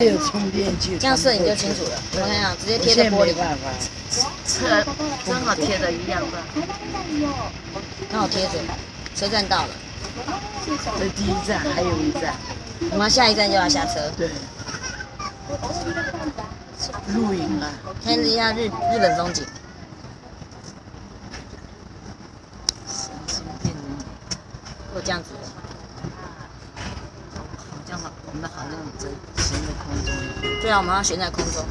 有充电器，这样摄影就清楚了。我看看，直接贴在玻璃。办法，车正好贴的一样的。刚好贴着。车站到了。这第一站还有一站。我们下一站就要下车。对。露营啊。看一下日本风景。神经病！就这样子。这样好，我们好像在悬在空中。对啊，我们要悬在空中。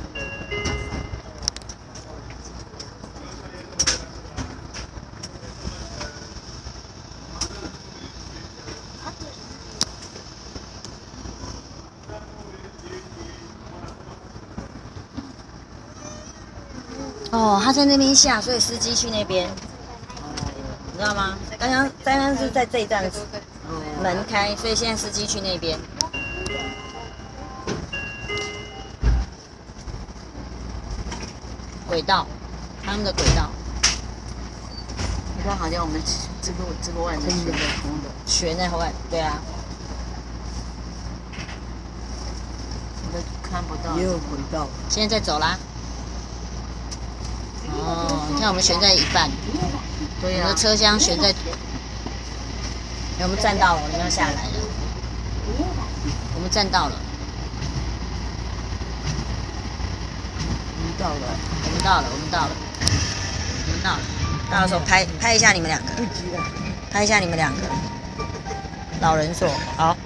哦，他在那边下，所以司机去那边，你知道吗？刚刚是在这一站门开，所以现在司机去那边。轨道，他们的轨道。你看，好像我们这个外面悬在空的，悬在外，对啊。你都看不到。也有轨道。现在在走啦。哦，你看我们悬在一半，对呀、我们的车厢悬在，我们站到了，我们要下来了。我们站到了。我们到了。我们到了，我们到了，我们到了。到的时候拍一下你们两个，拍一下你们两个。老人座，好。